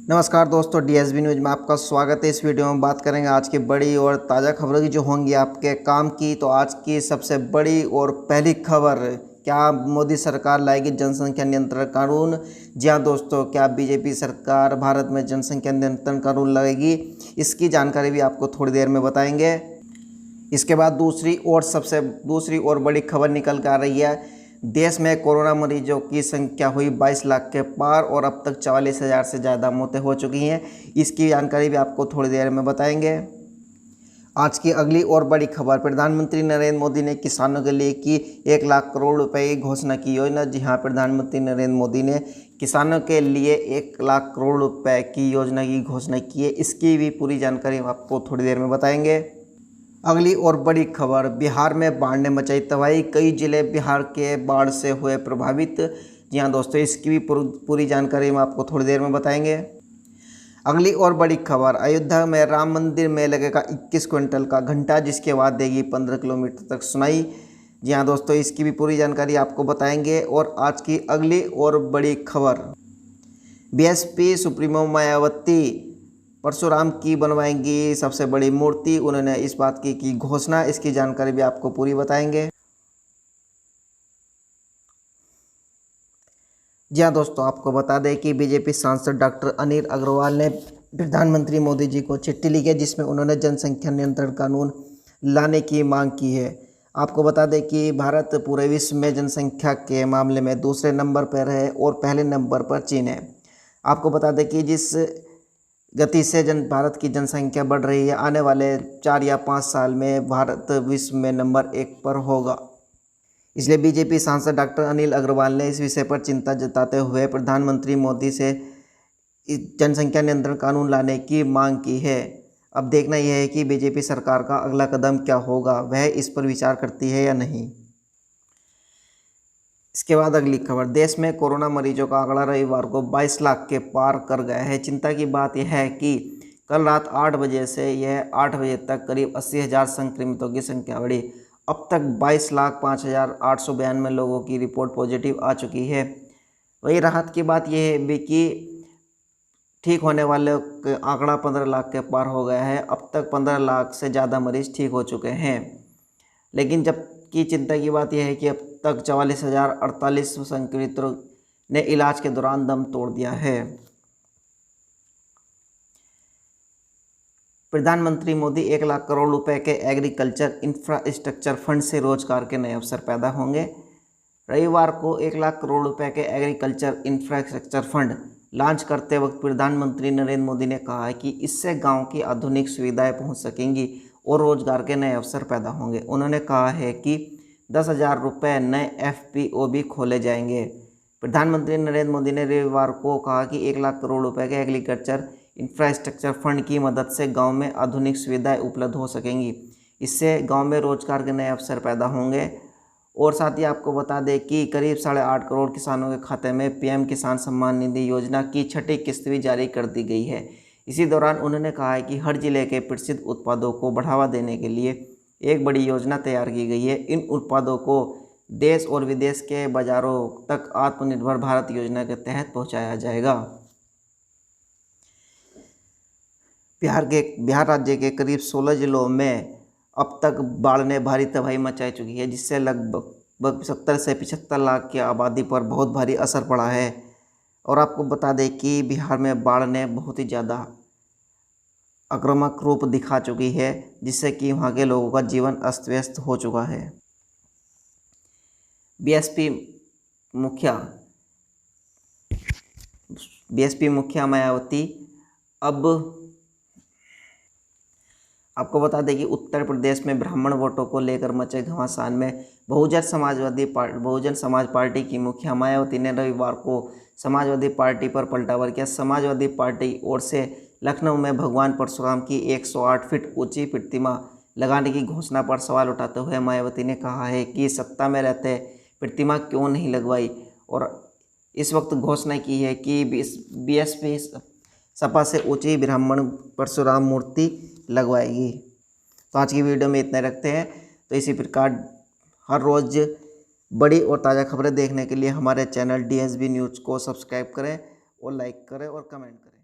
नमस्कार दोस्तों, DSB news में आपका स्वागत है। इस वीडियो में बात करेंगे आज की बड़ी और ताज़ा खबरों की जो होंगी आपके काम की। तो आज की सबसे बड़ी और पहली खबर, क्या मोदी सरकार लाएगी जनसंख्या नियंत्रण कानून। जी हाँ दोस्तों, क्या बीजेपी सरकार भारत में जनसंख्या नियंत्रण कानून लाएगी, इसकी जानकारी भी आपको थोड़ी देर में बताएंगे। इसके बाद दूसरी और बड़ी खबर निकल कर आ रही है। देश में कोरोना मरीजों की संख्या हुई 22 लाख के पार और अब तक 44,000 से ज़्यादा मौतें हो चुकी हैं। इसकी जानकारी भी आपको थोड़ी देर में बताएंगे। आज की अगली और बड़ी खबर, प्रधानमंत्री नरेंद्र मोदी ने किसानों के लिए की 1 लाख करोड़ रुपए की घोषणा की योजना। जी हाँ, प्रधानमंत्री नरेंद्र मोदी ने किसानों के लिए 1 लाख करोड़ रुपए की योजना की घोषणा की है। इसकी भी पूरी जानकारी हम आपको थोड़ी देर में बताएंगे। अगली और बड़ी खबर, बिहार में बाढ़ ने मचाई तबाही, कई जिले बिहार के बाढ़ से हुए प्रभावित। जी हाँ दोस्तों, इसकी भी पूरी जानकारी हम आपको थोड़ी देर में बताएंगे। अगली और बड़ी खबर, अयोध्या में राम मंदिर में लगेगा 21 क्विंटल का घंटा, जिसके बाद देगी 15 किलोमीटर तक सुनाई। जी हाँ दोस्तों, इसकी भी पूरी जानकारी आपको बताएंगे। और आज की अगली और बड़ी खबर, बीएसपी सुप्रीमो मायावती परशुराम की बनवाएंगी सबसे बड़ी मूर्ति। उन्होंने इस बात की घोषणा। इसकी जानकारी भी आपको पूरी बताएंगे। जी हाँ दोस्तों, आपको बता दें कि बीजेपी सांसद डॉक्टर अनिल अग्रवाल ने प्रधानमंत्री मोदी जी को चिट्ठी लिखी है, जिसमें उन्होंने जनसंख्या नियंत्रण कानून लाने की मांग की है। आपको बता दें कि भारत पूरे विश्व में जनसंख्या के मामले में दूसरे नंबर पर है और पहले नंबर पर चीन है। आपको बता दें कि जिस गति से भारत की जनसंख्या बढ़ रही है, आने वाले 4 या 5 साल में भारत विश्व में नंबर 1 पर होगा। इसलिए बीजेपी सांसद डॉक्टर अनिल अग्रवाल ने इस विषय पर चिंता जताते हुए प्रधानमंत्री मोदी से जनसंख्या नियंत्रण कानून लाने की मांग की है। अब देखना यह है कि बीजेपी सरकार का अगला कदम क्या होगा, वह इस पर विचार करती है या नहीं। इसके बाद अगली खबर, देश में कोरोना मरीजों का आंकड़ा रविवार को 22 लाख के पार कर गया है। चिंता की बात यह है कि कल रात 8 बजे से यह 8 बजे तक करीब 80,000 संक्रमितों की संख्या बढ़ी। अब तक 22,05,892 लोगों की रिपोर्ट पॉजिटिव आ चुकी है। वही राहत की बात यह है भी कि ठीक होने वाले का आंकड़ा 15 लाख के पार हो गया है। अब तक 15 लाख से ज़्यादा मरीज ठीक हो चुके हैं। लेकिन जबकि चिंता की बात यह है कि अब तक 44,048 संक्रमितों ने इलाज के दौरान दम तोड़ दिया है। प्रधानमंत्री मोदी 1 लाख करोड़ रुपए के एग्रीकल्चर इंफ्रास्ट्रक्चर फंड से रोजगार के नए अवसर पैदा होंगे। रविवार को 1 लाख करोड़ रुपए के एग्रीकल्चर इंफ्रास्ट्रक्चर फंड लॉन्च करते वक्त प्रधानमंत्री नरेंद्र मोदी ने कहा है कि इससे गांव की आधुनिक सुविधाएं पहुंच सकेंगी और रोजगार के नए अवसर पैदा होंगे। उन्होंने कहा है कि 10,000 रुपये नए FPO भी खोले जाएंगे। प्रधानमंत्री नरेंद्र मोदी ने रविवार को कहा कि 1 लाख करोड़ रुपए के एग्रीकल्चर इंफ्रास्ट्रक्चर फंड की मदद से गांव में आधुनिक सुविधाएं उपलब्ध हो सकेंगी। इससे गांव में रोजगार के नए अवसर पैदा होंगे। और साथ ही आपको बता दें कि करीब 8.5 करोड़ किसानों के खाते में PM किसान सम्मान निधि योजना की 6ठी किस्त भी जारी कर दी गई है। इसी दौरान उन्होंने कहा है कि हर जिले के प्रसिद्ध उत्पादों को बढ़ावा देने के लिए एक बड़ी योजना तैयार की गई है। इन उत्पादों को देश और विदेश के बाजारों तक आत्मनिर्भर भारत योजना के तहत पहुंचाया जाएगा। बिहार राज्य के करीब 16 जिलों में अब तक बाढ़ ने भारी तबाही मचाई चुकी है, जिससे लगभग 70 से 75 लाख की आबादी पर बहुत भारी असर पड़ा है। और आपको बता दें कि बिहार में बाढ़ ने बहुत ही ज़्यादा आक्रामक रूप दिखा चुकी है, जिससे कि वहाँ के लोगों का जीवन अस्त व्यस्त हो चुका है। बीएसपी मुखिया मायावती अब आपको बता दें कि उत्तर प्रदेश में ब्राह्मण वोटों को लेकर मचे घमासान में बहुजन समाज पार्टी की मुखिया मायावती ने रविवार को समाजवादी पार्टी पर पलटावार किया। समाजवादी पार्टी ओर से लखनऊ में भगवान परशुराम की 108 फीट ऊंची प्रतिमा लगाने की घोषणा पर सवाल उठाते हुए मायावती ने कहा है कि सत्ता में रहते प्रतिमा क्यों नहीं लगवाई, और इस वक्त घोषणा की है कि बीएसपी सपा से ऊंची ब्राह्मण परशुराम मूर्ति लगवाएगी। तो आज की वीडियो में इतना रखते हैं। तो इसी प्रकार हर रोज़ बड़ी और ताज़ा खबरें देखने के लिए हमारे चैनल DSB न्यूज़ को सब्सक्राइब करें और लाइक करें और कमेंट करें।